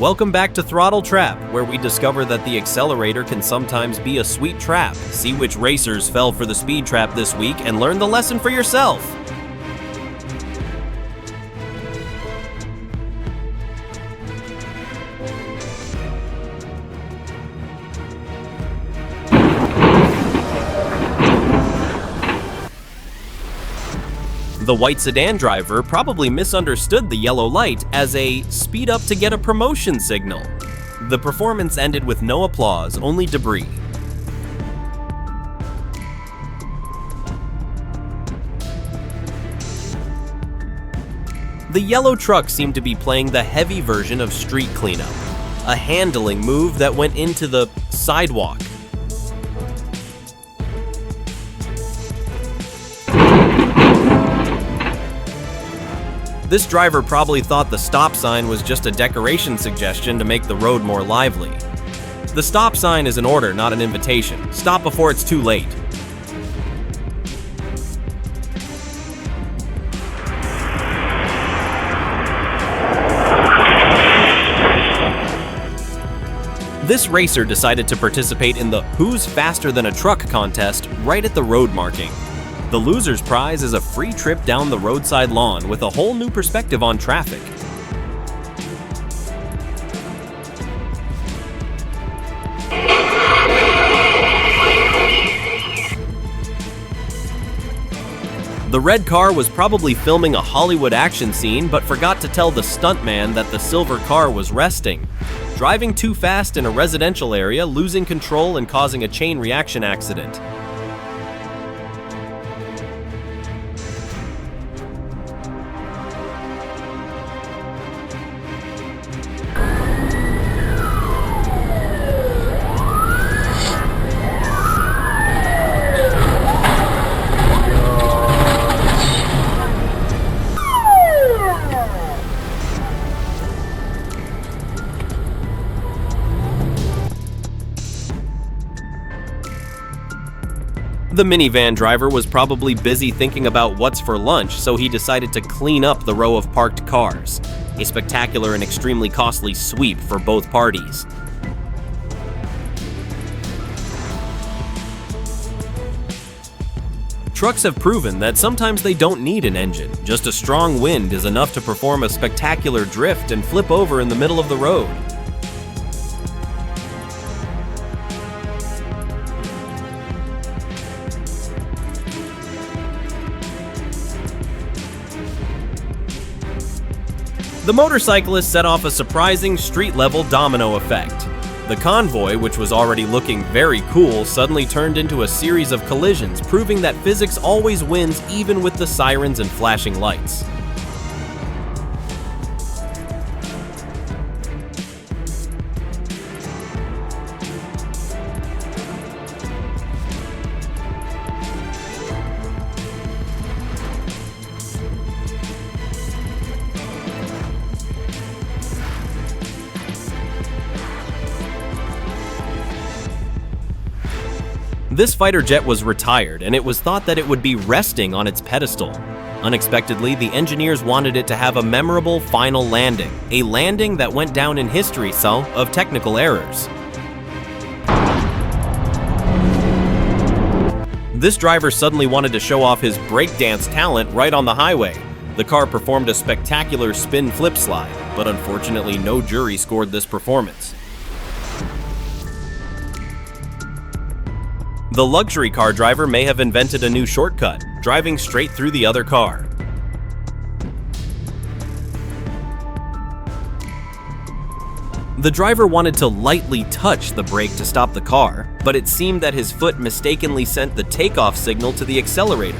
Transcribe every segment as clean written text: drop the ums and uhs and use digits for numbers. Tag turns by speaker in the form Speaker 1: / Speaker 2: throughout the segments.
Speaker 1: Welcome back to Throttle Trap, where we discover that the accelerator can sometimes be a sweet trap. See which racers fell for the speed trap this week and learn the lesson for yourself. The white sedan driver probably misunderstood the yellow light as a speed up to get a promotion signal. The performance ended with no applause, only debris. The yellow truck seemed to be playing the heavy version of street cleanup, a handling move that went into the sidewalk. This driver probably thought the stop sign was just a decoration suggestion to make the road more lively. The stop sign is an order, not an invitation. Stop before it's too late. This racer decided to participate in the Who's Faster Than a Truck contest right at the road marking. The loser's prize is a free trip down the roadside lawn with a whole new perspective on traffic. The red car was probably filming a Hollywood action scene, but forgot to tell the stuntman that the silver car was resting. Driving too fast in a residential area, losing control and causing a chain reaction accident. The minivan driver was probably busy thinking about what's for lunch, so he decided to clean up the row of parked cars. A spectacular and extremely costly sweep for both parties. Trucks have proven that sometimes they don't need an engine. Just a strong wind is enough to perform a spectacular drift and flip over in the middle of the road. The motorcyclist set off a surprising street-level domino effect. The convoy, which was already looking very cool, suddenly turned into a series of collisions, proving that physics always wins even with the sirens and flashing lights. This fighter jet was retired, and it was thought that it would be resting on its pedestal. Unexpectedly, the engineers wanted it to have a memorable final landing, a landing that went down in history of technical errors. This driver suddenly wanted to show off his breakdance talent right on the highway. The car performed a spectacular spin flip slide, but unfortunately no jury scored this performance. The luxury car driver may have invented a new shortcut, driving straight through the other car. The driver wanted to lightly touch the brake to stop the car, but it seemed that his foot mistakenly sent the takeoff signal to the accelerator.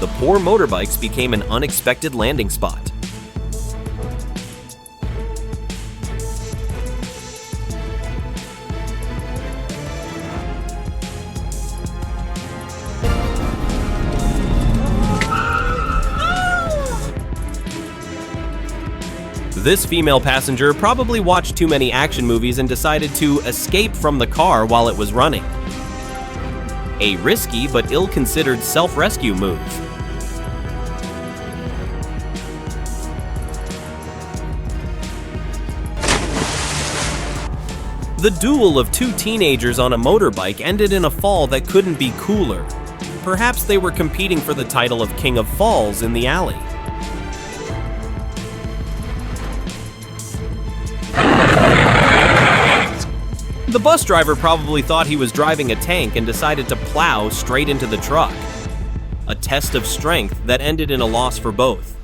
Speaker 1: The poor motorbikes became an unexpected landing spot. This female passenger probably watched too many action movies and decided to escape from the car while it was running. A risky but ill-considered self-rescue move. The duel of two teenagers on a motorbike ended in a fall that couldn't be cooler. Perhaps they were competing for the title of King of Falls in the alley. The bus driver probably thought he was driving a tank and decided to plow straight into the truck. A test of strength that ended in a loss for both.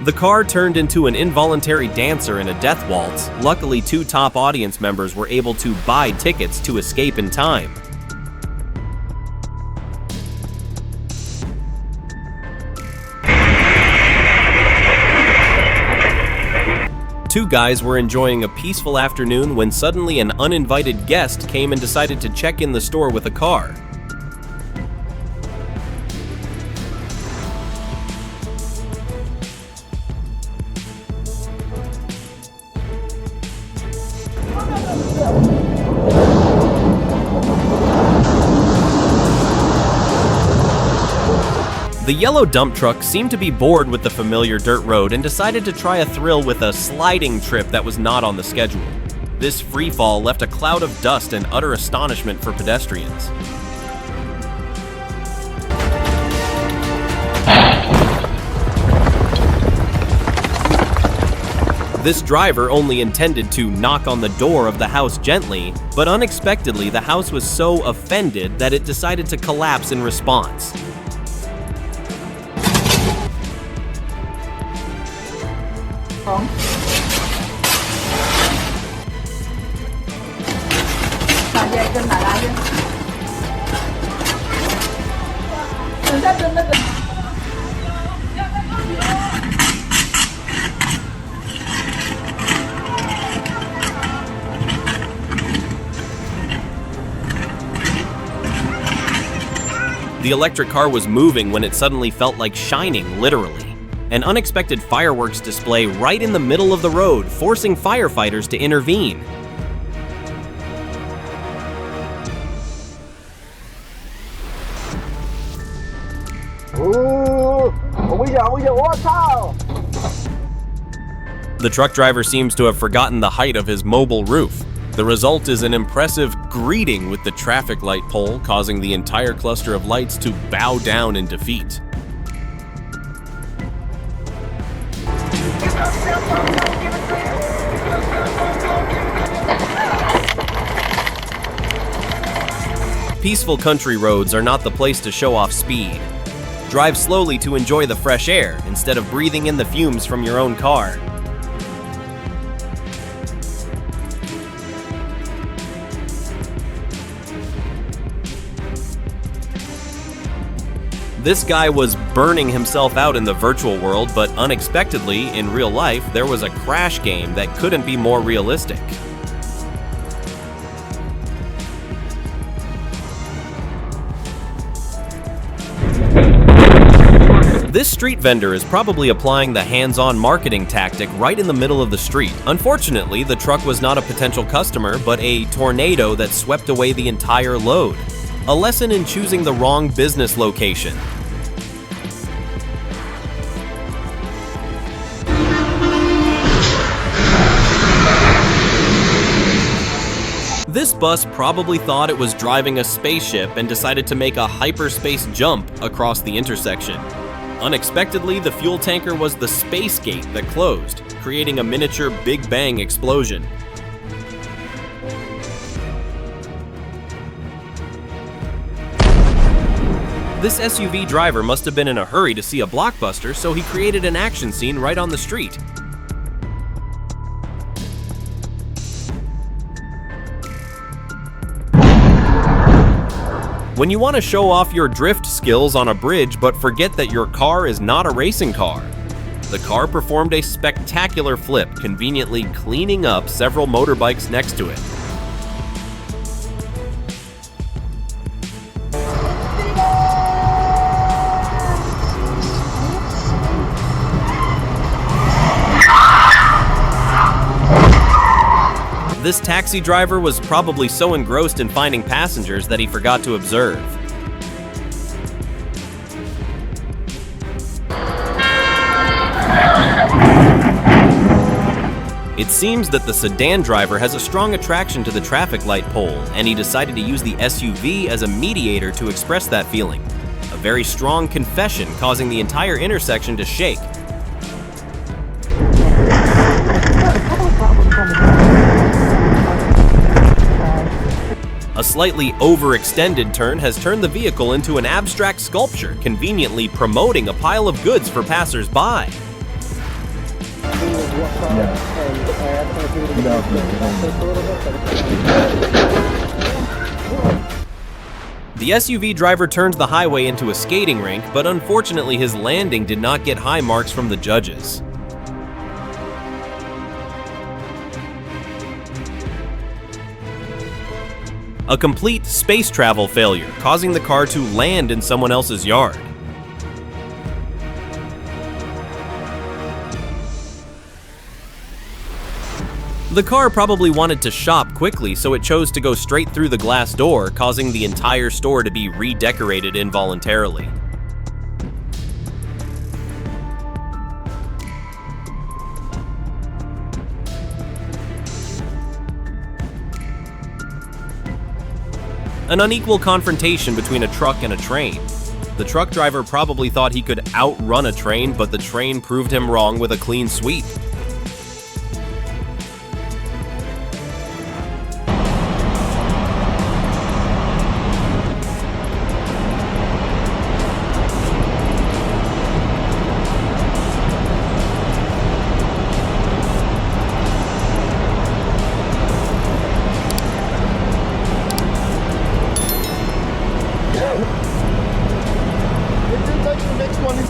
Speaker 1: The car turned into an involuntary dancer in a death waltz. Luckily, two top audience members were able to buy tickets to escape in time. Two guys were enjoying a peaceful afternoon when suddenly an uninvited guest came and decided to check in the store with a car. The yellow dump truck seemed to be bored with the familiar dirt road and decided to try a thrill with a sliding trip that was not on the schedule. This freefall left a cloud of dust and utter astonishment for pedestrians. This driver only intended to knock on the door of the house gently, but unexpectedly the house was so offended that it decided to collapse in response. The electric car was moving when it suddenly felt like shining, literally. An unexpected fireworks display right in the middle of the road, forcing firefighters to intervene. The truck driver seems to have forgotten the height of his mobile roof. The result is an impressive greeting with the traffic light pole, causing the entire cluster of lights to bow down in defeat. Peaceful country roads are not the place to show off speed. Drive slowly to enjoy the fresh air instead of breathing in the fumes from your own car. This guy was burning himself out in the virtual world, but unexpectedly, in real life, there was a crash game that couldn't be more realistic. This street vendor is probably applying the hands-on marketing tactic right in the middle of the street. Unfortunately, the truck was not a potential customer, but a tornado that swept away the entire load. A lesson in choosing the wrong business location. This bus probably thought it was driving a spaceship and decided to make a hyperspace jump across the intersection. Unexpectedly, the fuel tanker was the space gate that closed, creating a miniature Big Bang explosion. This SUV driver must have been in a hurry to see a blockbuster, so he created an action scene right on the street. When you want to show off your drift skills on a bridge but forget that your car is not a racing car, the car performed a spectacular flip, conveniently cleaning up several motorbikes next to it. This taxi driver was probably so engrossed in finding passengers that he forgot to observe. It seems that the sedan driver has a strong attraction to the traffic light pole, and he decided to use the SUV as a mediator to express that feeling. A very strong confession causing the entire intersection to shake. A slightly overextended turn has turned the vehicle into an abstract sculpture, conveniently promoting a pile of goods for passers-by. The SUV driver turned the highway into a skating rink, but unfortunately his landing did not get high marks from the judges. A complete space travel failure, causing the car to land in someone else's yard. The car probably wanted to shop quickly, so it chose to go straight through the glass door, causing the entire store to be redecorated involuntarily. An unequal confrontation between a truck and a train. The truck driver probably thought he could outrun a train, but the train proved him wrong with a clean sweep.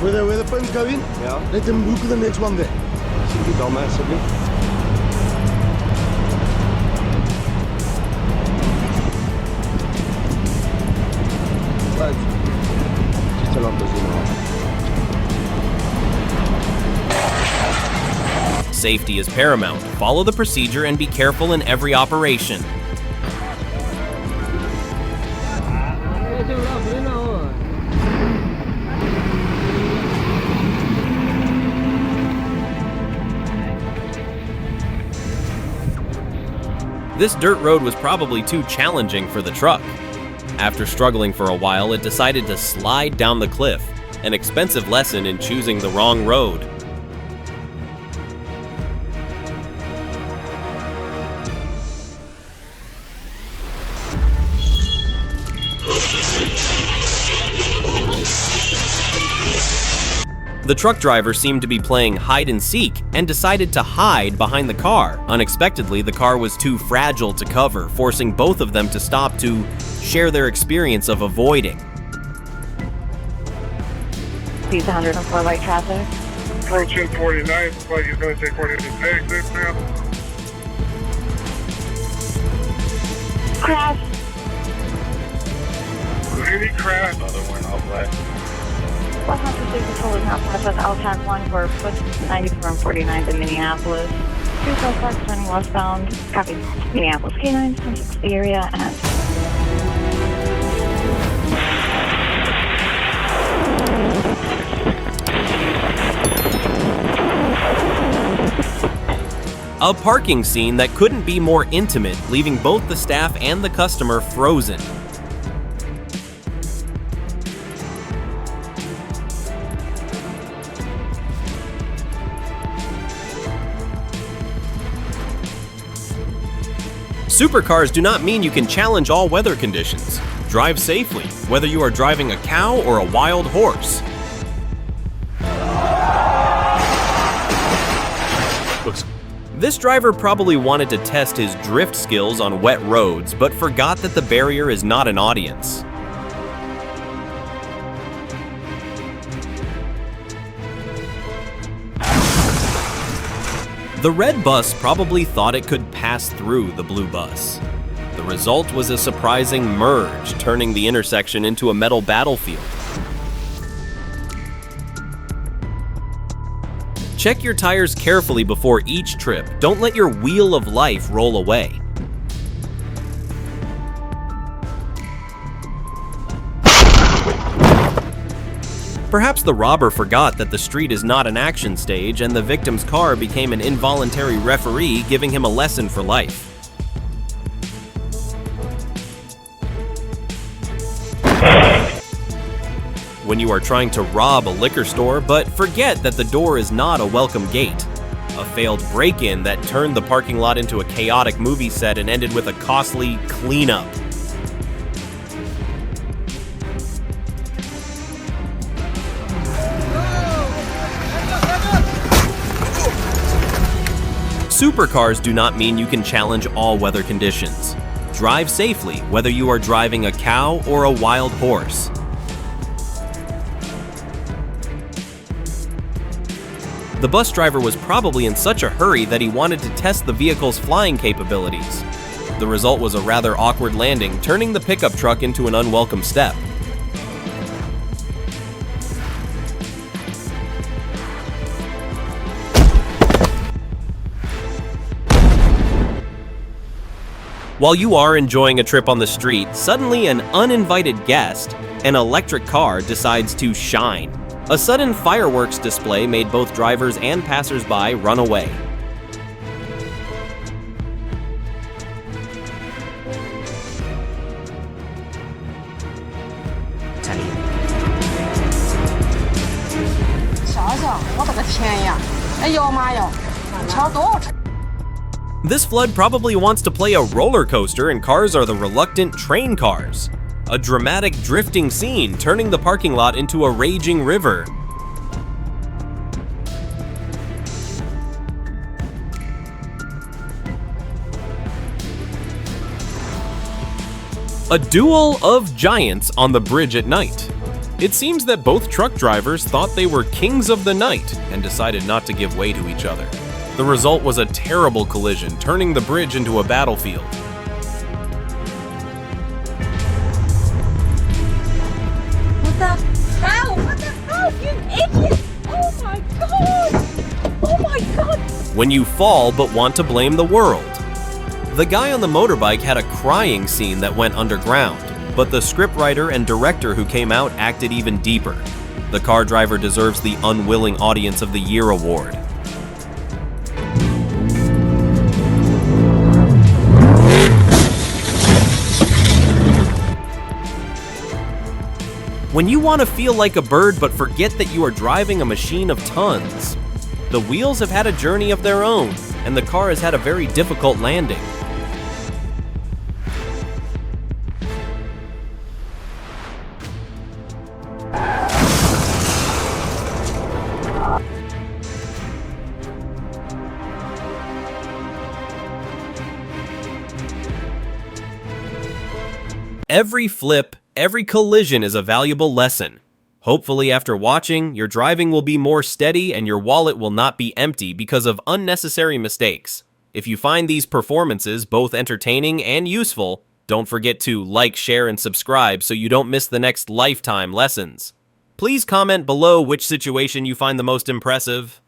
Speaker 2: Where the phone's going?
Speaker 3: Yeah.
Speaker 2: Let them look at the next one there.
Speaker 3: Should be done massively. Just turn off the zoom.
Speaker 1: Safety is paramount. Follow the procedure and be careful in every operation. This dirt road was probably too challenging for the truck. After struggling for a while, it decided to slide down the cliff, an expensive lesson in choosing the wrong road. The truck driver seemed to be playing hide and seek and decided to hide behind the car. Unexpectedly, the car was too fragile to cover, forcing both of them to stop to share their experience of avoiding.
Speaker 4: Please 104 light traffic.
Speaker 5: Approaching 49, flight is going to take 48 exit now.
Speaker 4: Crash.
Speaker 5: Any crash? Another one out black.
Speaker 4: 106 control is now process LTAC 1 for foot 94 and 49 to Minneapolis. 2 South Park turning westbound. Copy. Minneapolis K9, 26 the area and
Speaker 1: A parking scene that couldn't be more intimate, leaving both the staff and the customer frozen. Supercars do not mean you can challenge all weather conditions. Drive safely, whether you are driving a cow or a wild horse. This driver probably wanted to test his drift skills on wet roads, but forgot that the barrier is not an audience. The red bus probably thought it could pass through the blue bus. The result was a surprising merge, turning the intersection into a metal battlefield. Check your tires carefully before each trip. Don't let your wheel of life roll away. Perhaps the robber forgot that the street is not an action stage and the victim's car became an involuntary referee, giving him a lesson for life. When you are trying to rob a liquor store, but forget that the door is not a welcome gate. A failed break-in that turned the parking lot into a chaotic movie set and ended with a costly cleanup. Supercars do not mean you can challenge all weather conditions. Drive safely, whether you are driving a cow or a wild horse. The bus driver was probably in such a hurry that he wanted to test the vehicle's flying capabilities. The result was a rather awkward landing, turning the pickup truck into an unwelcome step. While you are enjoying a trip on the street, suddenly an uninvited guest, an electric car, decides to shine. A sudden fireworks display made both drivers and passers-by run away. This flood probably wants to play a roller coaster, and cars are the reluctant train cars. A dramatic drifting scene, turning the parking lot into a raging river. A duel of giants on the bridge at night. It seems that both truck drivers thought they were kings of the night and decided not to give way to each other. The result was a terrible collision, turning the bridge into a battlefield.
Speaker 6: What the hell? What the hell, you idiot! Oh my god! Oh my god!
Speaker 1: When you fall but want to blame the world. The guy on the motorbike had a crying scene that went underground, but the scriptwriter and director who came out acted even deeper. The car driver deserves the Unwilling Audience of the Year award. When you want to feel like a bird but forget that you are driving a machine of tons. The wheels have had a journey of their own, and the car has had a very difficult landing. Every flip, every collision is a valuable lesson. Hopefully, after watching, your driving will be more steady and your wallet will not be empty because of unnecessary mistakes. If you find these performances both entertaining and useful, don't forget to like, share, and subscribe so you don't miss the next lifetime lessons. Please comment below which situation you find the most impressive.